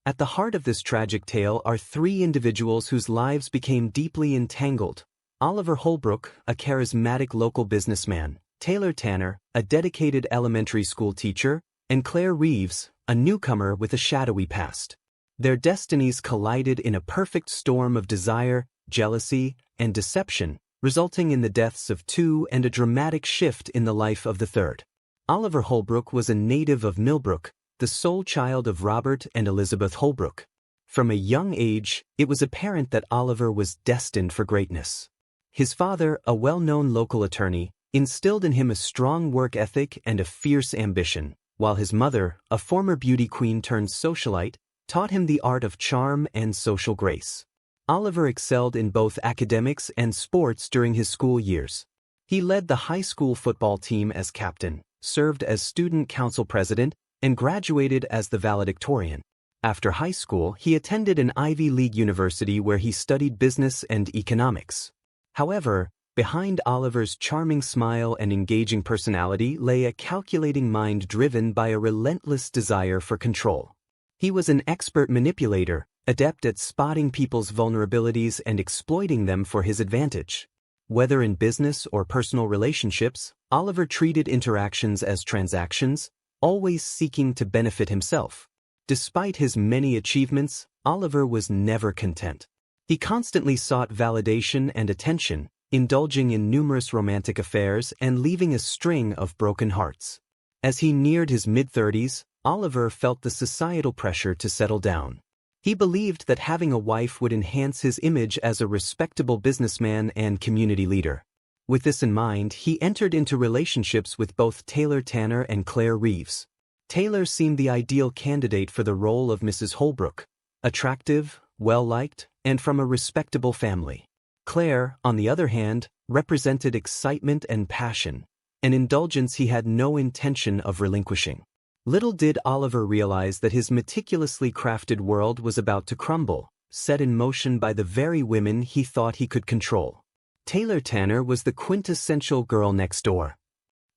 At the heart of this tragic tale are three individuals whose lives became deeply entangled. Oliver Holbrook, a charismatic local businessman, Taylor Tanner, a dedicated elementary school teacher, and Claire Reeves, a newcomer with a shadowy past. Their destinies collided in a perfect storm of desire, jealousy, and deception, resulting in the deaths of two and a dramatic shift in the life of the third. Oliver Holbrook was a native of Millbrook, the sole child of Robert and Elizabeth Holbrook. From a young age, it was apparent that Oliver was destined for greatness. His father, a well-known local attorney, instilled in him a strong work ethic and a fierce ambition, while his mother, a former beauty queen turned socialite, taught him the art of charm and social grace. Oliver excelled in both academics and sports during his school years. He led the high school football team as captain, served as student council president, and graduated as the valedictorian. After high school, he attended an Ivy League university where he studied business and economics. However, behind Oliver's charming smile and engaging personality lay a calculating mind driven by a relentless desire for control. He was an expert manipulator, adept at spotting people's vulnerabilities and exploiting them for his advantage. Whether in business or personal relationships, Oliver treated interactions as transactions, always seeking to benefit himself. Despite his many achievements, Oliver was never content. He constantly sought validation and attention, indulging in numerous romantic affairs and leaving a string of broken hearts. As he neared his mid-30s, Oliver felt the societal pressure to settle down. He believed that having a wife would enhance his image as a respectable businessman and community leader. With this in mind, he entered into relationships with both Taylor Tanner and Claire Reeves. Taylor seemed the ideal candidate for the role of Mrs. Holbrook, attractive, well-liked, and from a respectable family. Claire, on the other hand, represented excitement and passion, an indulgence he had no intention of relinquishing. Little did Oliver realize that his meticulously crafted world was about to crumble, set in motion by the very women he thought he could control. Taylor Tanner was the quintessential girl next door.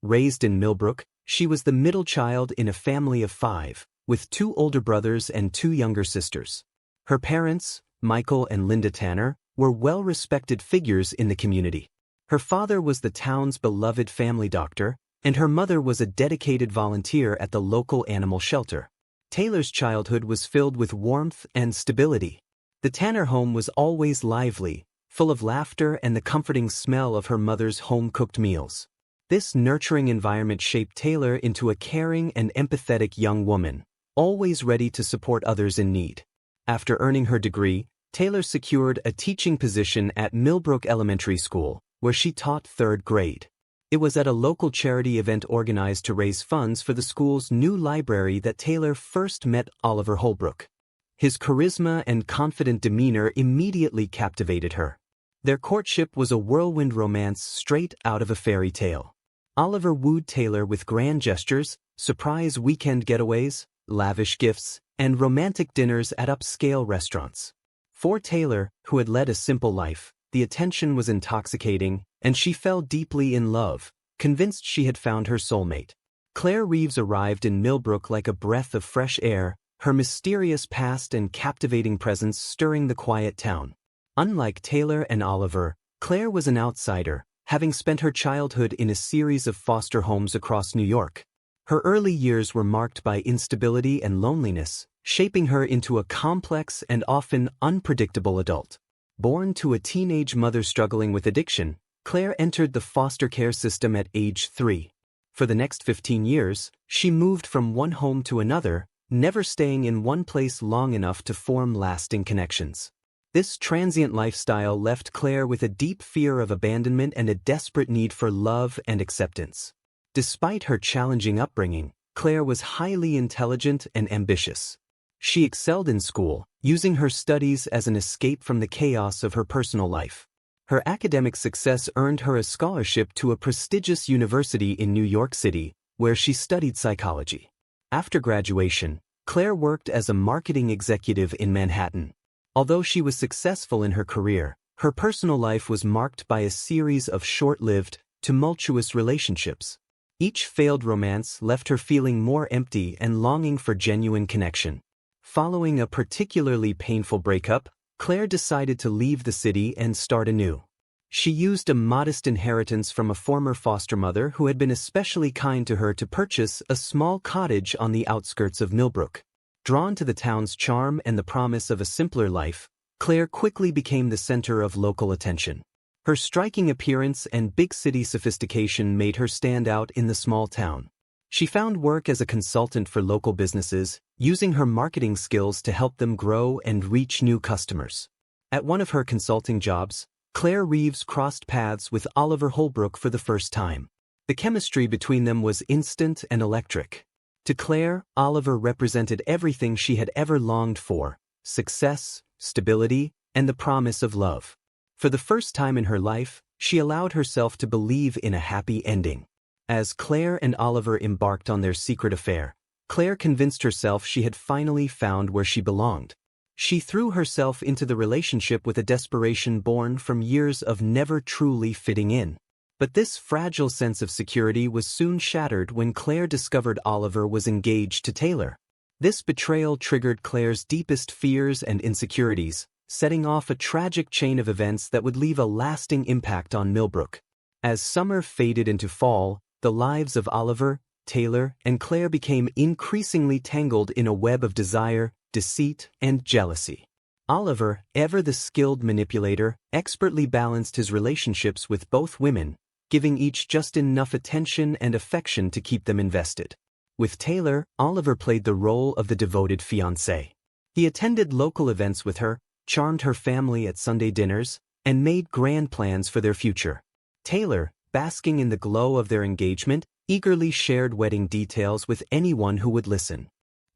Raised in Millbrook, she was the middle child in a family of 5, with 2 older brothers and 2 younger sisters. Her parents, Michael and Linda Tanner, were well-respected figures in the community. Her father was the town's beloved family doctor, and her mother was a dedicated volunteer at the local animal shelter. Taylor's childhood was filled with warmth and stability. The Tanner home was always lively, full of laughter and the comforting smell of her mother's home-cooked meals. This nurturing environment shaped Taylor into a caring and empathetic young woman, always ready to support others in need. After earning her degree, Taylor secured a teaching position at Millbrook Elementary School, where she taught 3rd grade. It was at a local charity event organized to raise funds for the school's new library that Taylor first met Oliver Holbrook. His charisma and confident demeanor immediately captivated her. Their courtship was a whirlwind romance straight out of a fairy tale. Oliver wooed Taylor with grand gestures, surprise weekend getaways, lavish gifts, and romantic dinners at upscale restaurants. For Taylor, who had led a simple life, the attention was intoxicating, and she fell deeply in love, convinced she had found her soulmate. Claire Reeves arrived in Millbrook like a breath of fresh air, her mysterious past and captivating presence stirring the quiet town. Unlike Taylor and Oliver, Claire was an outsider, having spent her childhood in a series of foster homes across New York. Her early years were marked by instability and loneliness, shaping her into a complex and often unpredictable adult. Born to a teenage mother struggling with addiction, Claire entered the foster care system at age 3. For the next 15 years, she moved from one home to another, never staying in one place long enough to form lasting connections. This transient lifestyle left Claire with a deep fear of abandonment and a desperate need for love and acceptance. Despite her challenging upbringing, Claire was highly intelligent and ambitious. She excelled in school, using her studies as an escape from the chaos of her personal life. Her academic success earned her a scholarship to a prestigious university in New York City, where she studied psychology. After graduation, Claire worked as a marketing executive in Manhattan. Although she was successful in her career, her personal life was marked by a series of short-lived, tumultuous relationships. Each failed romance left her feeling more empty and longing for genuine connection. Following a particularly painful breakup, Claire decided to leave the city and start anew. She used a modest inheritance from a former foster mother who had been especially kind to her to purchase a small cottage on the outskirts of Millbrook. Drawn to the town's charm and the promise of a simpler life, Claire quickly became the center of local attention. Her striking appearance and big city sophistication made her stand out in the small town. She found work as a consultant for local businesses, using her marketing skills to help them grow and reach new customers. At one of her consulting jobs, Claire Reeves crossed paths with Oliver Holbrook for the first time. The chemistry between them was instant and electric. To Claire, Oliver represented everything she had ever longed for: success, stability, and the promise of love. For the first time in her life, she allowed herself to believe in a happy ending. As Claire and Oliver embarked on their secret affair, Claire convinced herself she had finally found where she belonged. She threw herself into the relationship with a desperation born from years of never truly fitting in. But this fragile sense of security was soon shattered when Claire discovered Oliver was engaged to Taylor. This betrayal triggered Claire's deepest fears and insecurities, setting off a tragic chain of events that would leave a lasting impact on Millbrook. As summer faded into fall, the lives of Oliver, Taylor, and Claire became increasingly tangled in a web of desire, deceit, and jealousy. Oliver, ever the skilled manipulator, expertly balanced his relationships with both women, giving each just enough attention and affection to keep them invested. With Taylor, Oliver played the role of the devoted fiancé. He attended local events with her, charmed her family at Sunday dinners, and made grand plans for their future. Taylor, basking in the glow of their engagement, eagerly shared wedding details with anyone who would listen.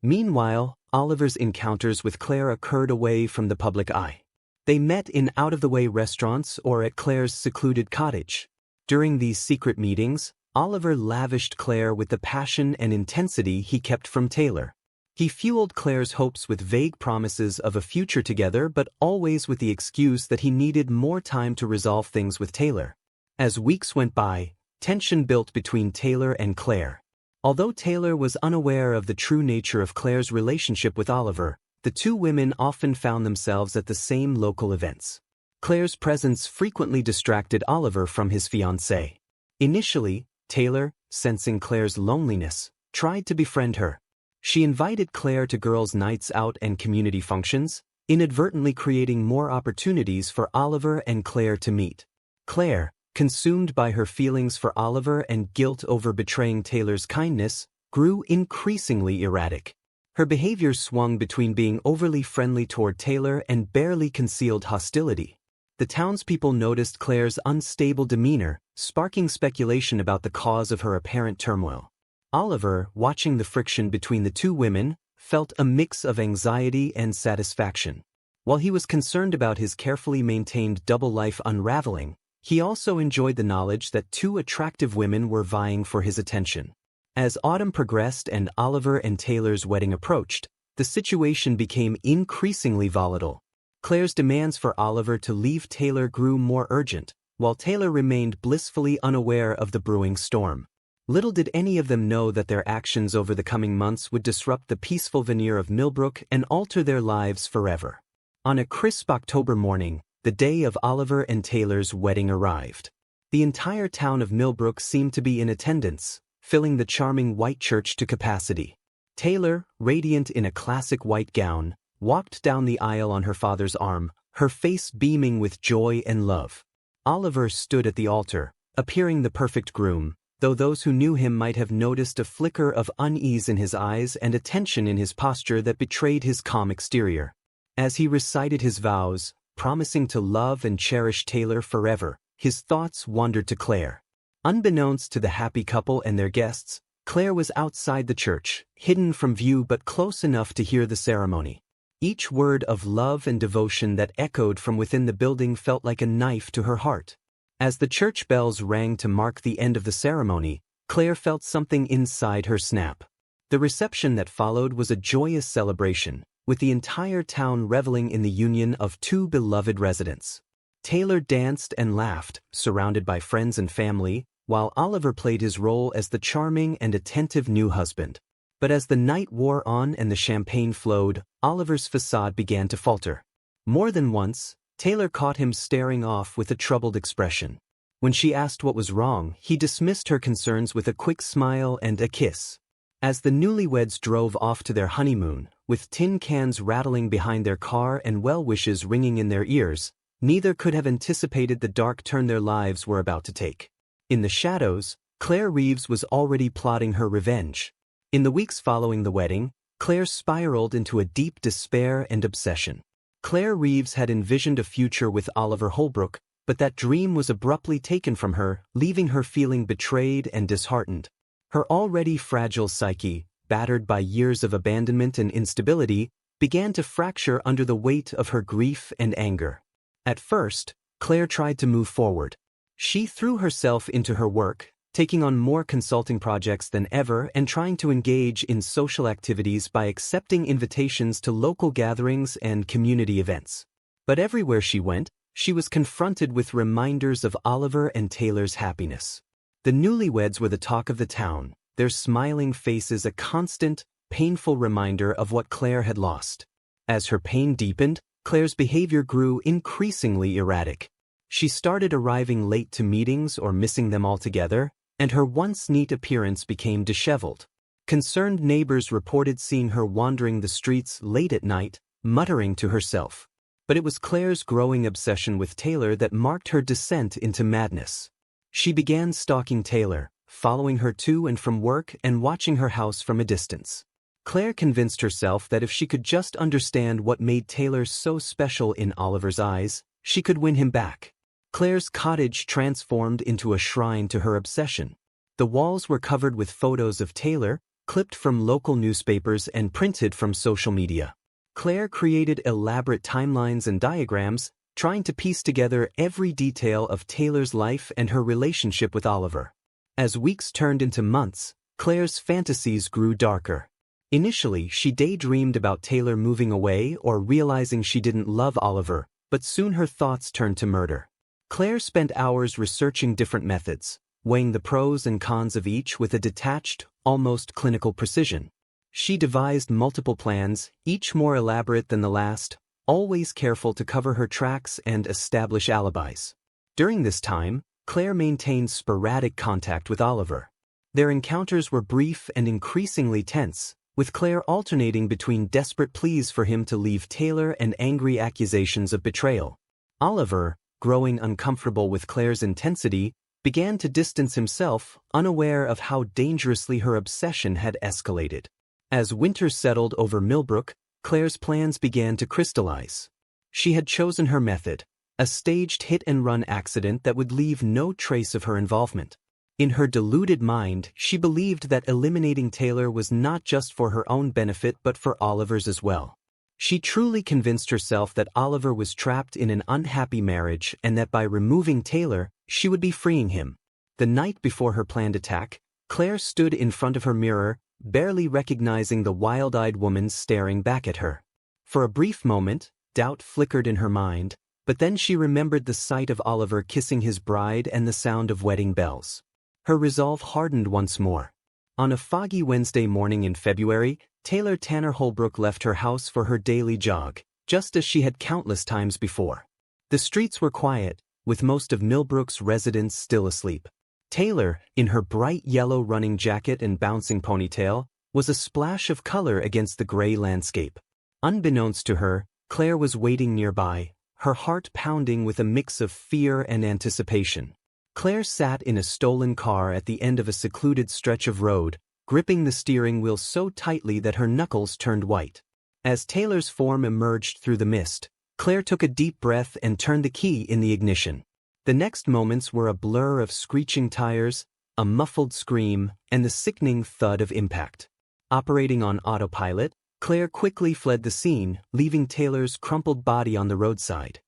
Meanwhile, Oliver's encounters with Claire occurred away from the public eye. They met in out-of-the-way restaurants or at Claire's secluded cottage. During these secret meetings, Oliver lavished Claire with the passion and intensity he kept from Taylor. He fueled Claire's hopes with vague promises of a future together, but always with the excuse that he needed more time to resolve things with Taylor. As weeks went by, tension built between Taylor and Claire. Although Taylor was unaware of the true nature of Claire's relationship with Oliver, the two women often found themselves at the same local events. Claire's presence frequently distracted Oliver from his fiancée. Initially, Taylor, sensing Claire's loneliness, tried to befriend her. She invited Claire to girls' nights out and community functions, inadvertently creating more opportunities for Oliver and Claire to meet. Claire, consumed by her feelings for Oliver and guilt over betraying Taylor's kindness, grew increasingly erratic. Her behavior swung between being overly friendly toward Taylor and barely concealed hostility. The townspeople noticed Claire's unstable demeanor, sparking speculation about the cause of her apparent turmoil. Oliver, watching the friction between the two women, felt a mix of anxiety and satisfaction. While he was concerned about his carefully maintained double life unraveling, he also enjoyed the knowledge that two attractive women were vying for his attention. As autumn progressed and Oliver and Taylor's wedding approached, the situation became increasingly volatile. Claire's demands for Oliver to leave Taylor grew more urgent, while Taylor remained blissfully unaware of the brewing storm. Little did any of them know that their actions over the coming months would disrupt the peaceful veneer of Millbrook and alter their lives forever. On a crisp October morning, the day of Oliver and Taylor's wedding arrived. The entire town of Millbrook seemed to be in attendance, filling the charming white church to capacity. Taylor, radiant in a classic white gown, walked down the aisle on her father's arm, her face beaming with joy and love. Oliver stood at the altar, appearing the perfect groom, though those who knew him might have noticed a flicker of unease in his eyes and a tension in his posture that betrayed his calm exterior. As he recited his vows, promising to love and cherish Taylor forever, his thoughts wandered to Claire. Unbeknownst to the happy couple and their guests, Claire was outside the church, hidden from view but close enough to hear the ceremony. Each word of love and devotion that echoed from within the building felt like a knife to her heart. As the church bells rang to mark the end of the ceremony, Claire felt something inside her snap. The reception that followed was a joyous celebration, with the entire town reveling in the union of two beloved residents. Taylor danced and laughed, surrounded by friends and family, while Oliver played his role as the charming and attentive new husband. But as the night wore on and the champagne flowed, Oliver's facade began to falter. More than once, Taylor caught him staring off with a troubled expression. When she asked what was wrong, he dismissed her concerns with a quick smile and a kiss. As the newlyweds drove off to their honeymoon, with tin cans rattling behind their car and well-wishes ringing in their ears, neither could have anticipated the dark turn their lives were about to take. In the shadows, Claire Reeves was already plotting her revenge. In the weeks following the wedding, Claire spiraled into a deep despair and obsession. Claire Reeves had envisioned a future with Oliver Holbrook, but that dream was abruptly taken from her, leaving her feeling betrayed and disheartened. Her already fragile psyche, battered by years of abandonment and instability, began to fracture under the weight of her grief and anger. At first, Claire tried to move forward. She threw herself into her work, taking on more consulting projects than ever and trying to engage in social activities by accepting invitations to local gatherings and community events. But everywhere she went, she was confronted with reminders of Oliver and Taylor's happiness. The newlyweds were the talk of the town, their smiling faces a constant, painful reminder of what Claire had lost. As her pain deepened, Claire's behavior grew increasingly erratic. She started arriving late to meetings or missing them altogether, and her once neat appearance became disheveled. Concerned neighbors reported seeing her wandering the streets late at night, muttering to herself. But it was Claire's growing obsession with Taylor that marked her descent into madness. She began stalking Taylor, following her to and from work and watching her house from a distance. Claire convinced herself that if she could just understand what made Taylor so special in Oliver's eyes, she could win him back. Claire's cottage transformed into a shrine to her obsession. The walls were covered with photos of Taylor, clipped from local newspapers and printed from social media. Claire created elaborate timelines and diagrams, trying to piece together every detail of Taylor's life and her relationship with Oliver. As weeks turned into months, Claire's fantasies grew darker. Initially, she daydreamed about Taylor moving away or realizing she didn't love Oliver, but soon her thoughts turned to murder. Claire spent hours researching different methods, weighing the pros and cons of each with a detached, almost clinical precision. She devised multiple plans, each more elaborate than the last, always careful to cover her tracks and establish alibis. During this time, Claire maintained sporadic contact with Oliver. Their encounters were brief and increasingly tense, with Claire alternating between desperate pleas for him to leave Taylor and angry accusations of betrayal. Oliver, growing uncomfortable with Claire's intensity, began to distance himself, unaware of how dangerously her obsession had escalated. As winter settled over Millbrook, Claire's plans began to crystallize. She had chosen her method, a staged hit-and-run accident that would leave no trace of her involvement. In her deluded mind, she believed that eliminating Taylor was not just for her own benefit but for Oliver's as well. She truly convinced herself that Oliver was trapped in an unhappy marriage and that by removing Taylor, she would be freeing him. The night before her planned attack, Claire stood in front of her mirror, barely recognizing the wild-eyed woman staring back at her. For a brief moment, doubt flickered in her mind, but then she remembered the sight of Oliver kissing his bride and the sound of wedding bells. Her resolve hardened once more. On a foggy Wednesday morning in February, Taylor Tanner Holbrook left her house for her daily jog, just as she had countless times before. The streets were quiet, with most of Millbrook's residents still asleep. Taylor, in her bright yellow running jacket and bouncing ponytail, was a splash of color against the gray landscape. Unbeknownst to her, Claire was waiting nearby, her heart pounding with a mix of fear and anticipation. Claire sat in a stolen car at the end of a secluded stretch of road, gripping the steering wheel so tightly that her knuckles turned white. As Taylor's form emerged through the mist, Claire took a deep breath and turned the key in the ignition. The next moments were a blur of screeching tires, a muffled scream, and the sickening thud of impact. Operating on autopilot, Claire quickly fled the scene, leaving Taylor's crumpled body on the roadside.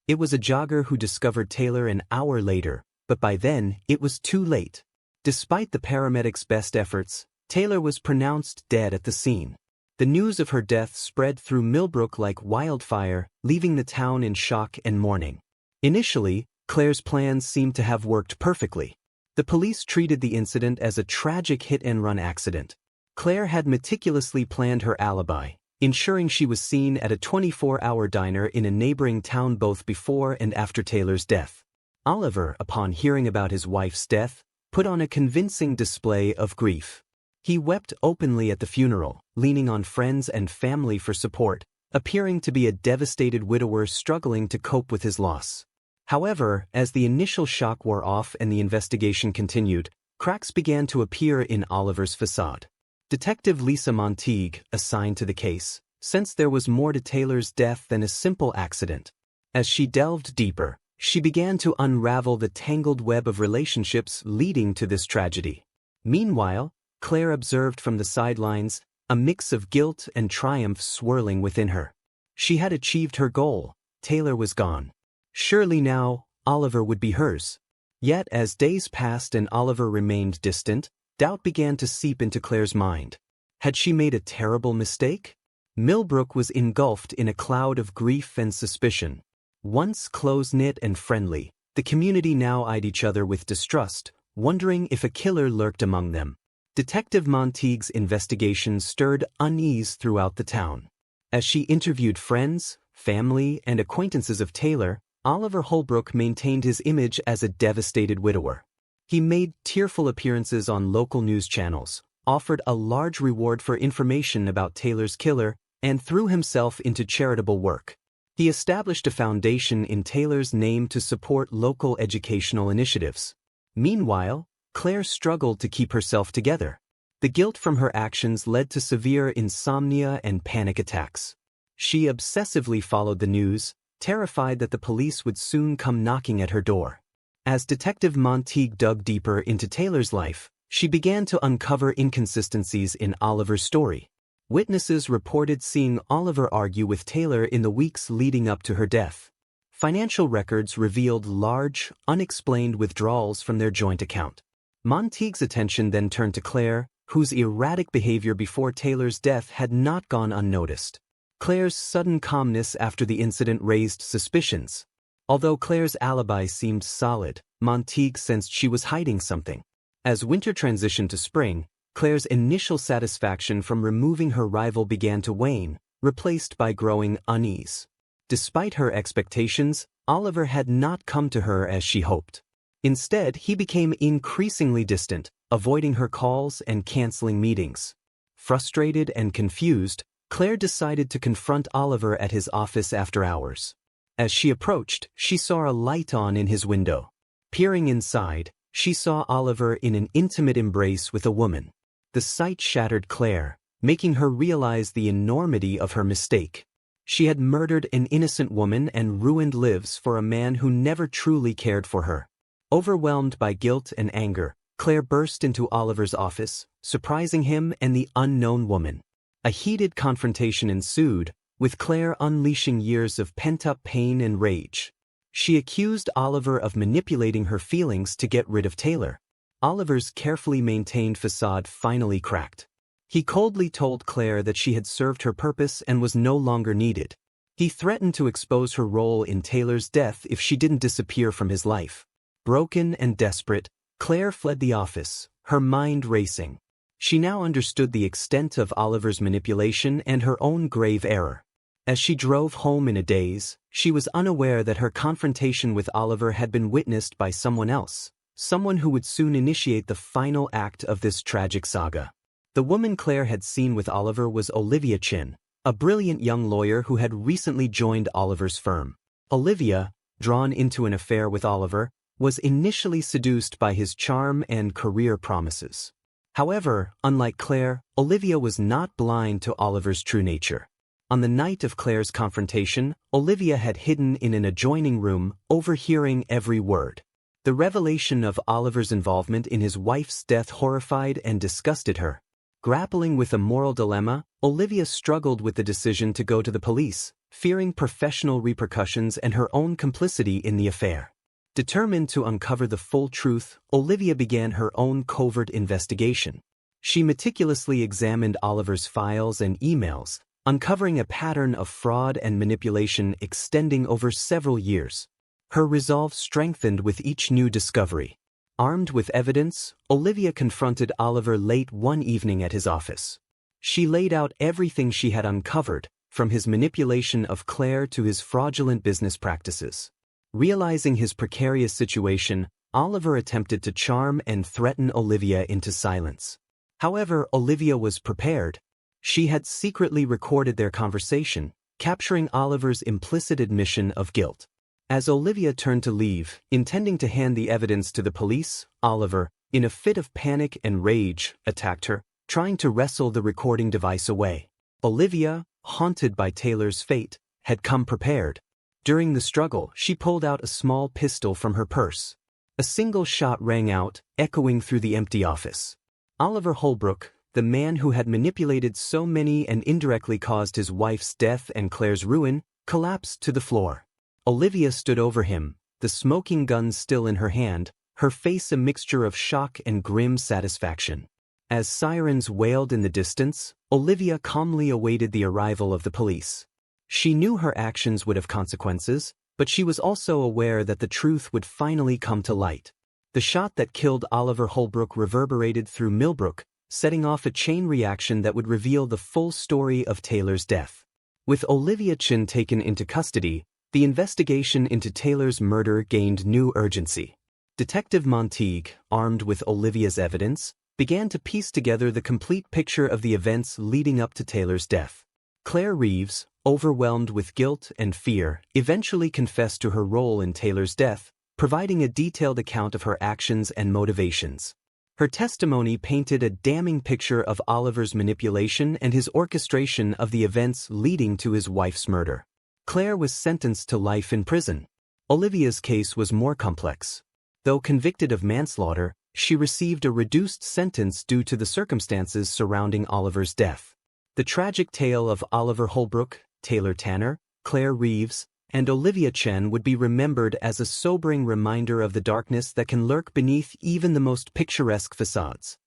It was a jogger who discovered Taylor an hour later, but by then, it was too late. Despite the paramedics' best efforts, Taylor was pronounced dead at the scene. The news of her death spread through Millbrook like wildfire, leaving the town in shock and mourning. Initially, Claire's plans seemed to have worked perfectly. The police treated the incident as a tragic hit-and-run accident. Claire had meticulously planned her alibi, ensuring she was seen at a 24-hour diner in a neighboring town both before and after Taylor's death. Oliver, upon hearing about his wife's death, put on a convincing display of grief. He wept openly at the funeral, leaning on friends and family for support, appearing to be a devastated widower struggling to cope with his loss. However, as the initial shock wore off and the investigation continued, cracks began to appear in Oliver's facade. Detective Lisa Montague, assigned to the case, sensed there was more to Taylor's death than a simple accident. As she delved deeper, she began to unravel the tangled web of relationships leading to this tragedy. Meanwhile, Claire observed from the sidelines, a mix of guilt and triumph swirling within her. She had achieved her goal. Taylor was gone. Surely now, Oliver would be hers. Yet as days passed and Oliver remained distant, doubt began to seep into Claire's mind. Had she made a terrible mistake? Millbrook was engulfed in a cloud of grief and suspicion. Once close-knit and friendly, the community now eyed each other with distrust, wondering if a killer lurked among them. Detective Montague's investigation stirred unease throughout the town. As she interviewed friends, family, and acquaintances of Taylor, Oliver Holbrook maintained his image as a devastated widower. He made tearful appearances on local news channels, offered a large reward for information about Taylor's killer, and threw himself into charitable work. He established a foundation in Taylor's name to support local educational initiatives. Meanwhile, Claire struggled to keep herself together. The guilt from her actions led to severe insomnia and panic attacks. She obsessively followed the news, terrified that the police would soon come knocking at her door. As Detective Montague dug deeper into Taylor's life, she began to uncover inconsistencies in Oliver's story. Witnesses reported seeing Oliver argue with Taylor in the weeks leading up to her death. Financial records revealed large, unexplained withdrawals from their joint account. Montague's attention then turned to Claire, whose erratic behavior before Taylor's death had not gone unnoticed. Claire's sudden calmness after the incident raised suspicions. Although Claire's alibi seemed solid, Montague sensed she was hiding something. As winter transitioned to spring, Claire's initial satisfaction from removing her rival began to wane, replaced by growing unease. Despite her expectations, Oliver had not come to her as she hoped. Instead, he became increasingly distant, avoiding her calls and canceling meetings. Frustrated and confused, Claire decided to confront Oliver at his office after hours. As she approached, she saw a light on in his window. Peering inside, she saw Oliver in an intimate embrace with a woman. The sight shattered Claire, making her realize the enormity of her mistake. She had murdered an innocent woman and ruined lives for a man who never truly cared for her. Overwhelmed by guilt and anger, Claire burst into Oliver's office, surprising him and the unknown woman. A heated confrontation ensued, with Claire unleashing years of pent-up pain and rage. She accused Oliver of manipulating her feelings to get rid of Taylor. Oliver's carefully maintained facade finally cracked. He coldly told Claire that she had served her purpose and was no longer needed. He threatened to expose her role in Taylor's death if she didn't disappear from his life. Broken and desperate, Claire fled the office, her mind racing. She now understood the extent of Oliver's manipulation and her own grave error. As she drove home in a daze, she was unaware that her confrontation with Oliver had been witnessed by someone else, someone who would soon initiate the final act of this tragic saga. The woman Claire had seen with Oliver was Olivia Chin, a brilliant young lawyer who had recently joined Oliver's firm. Olivia, drawn into an affair with Oliver, was initially seduced by his charm and career promises. However, unlike Claire, Olivia was not blind to Oliver's true nature. On the night of Claire's confrontation, Olivia had hidden in an adjoining room, overhearing every word. The revelation of Oliver's involvement in his wife's death horrified and disgusted her. Grappling with a moral dilemma, Olivia struggled with the decision to go to the police, fearing professional repercussions and her own complicity in the affair. Determined to uncover the full truth, Olivia began her own covert investigation. She meticulously examined Oliver's files and emails, uncovering a pattern of fraud and manipulation extending over several years. Her resolve strengthened with each new discovery. Armed with evidence, Olivia confronted Oliver late one evening at his office. She laid out everything she had uncovered, from his manipulation of Claire to his fraudulent business practices. Realizing his precarious situation, Oliver attempted to charm and threaten Olivia into silence. However, Olivia was prepared. She had secretly recorded their conversation, capturing Oliver's implicit admission of guilt. As Olivia turned to leave, intending to hand the evidence to the police, Oliver, in a fit of panic and rage, attacked her, trying to wrestle the recording device away. Olivia, haunted by Taylor's fate, had come prepared. During the struggle, she pulled out a small pistol from her purse. A single shot rang out, echoing through the empty office. Oliver Holbrook, the man who had manipulated so many and indirectly caused his wife's death and Claire's ruin, collapsed to the floor. Olivia stood over him, the smoking gun still in her hand, her face a mixture of shock and grim satisfaction. As sirens wailed in the distance, Olivia calmly awaited the arrival of the police. She knew her actions would have consequences, but she was also aware that the truth would finally come to light. The shot that killed Oliver Holbrook reverberated through Millbrook, setting off a chain reaction that would reveal the full story of Taylor's death. With Olivia Chin taken into custody, the investigation into Taylor's murder gained new urgency. Detective Monteague, armed with Olivia's evidence, began to piece together the complete picture of the events leading up to Taylor's death. Claire Reeves, overwhelmed with guilt and fear, eventually confessed to her role in Taylor's death, providing a detailed account of her actions and motivations. Her testimony painted a damning picture of Oliver's manipulation and his orchestration of the events leading to his wife's murder. Claire was sentenced to life in prison. Olivia's case was more complex. Though convicted of manslaughter, she received a reduced sentence due to the circumstances surrounding Oliver's death. The tragic tale of Oliver Holbrook, Taylor Tanner, Claire Reeves, and Olivia Chen would be remembered as a sobering reminder of the darkness that can lurk beneath even the most picturesque facades.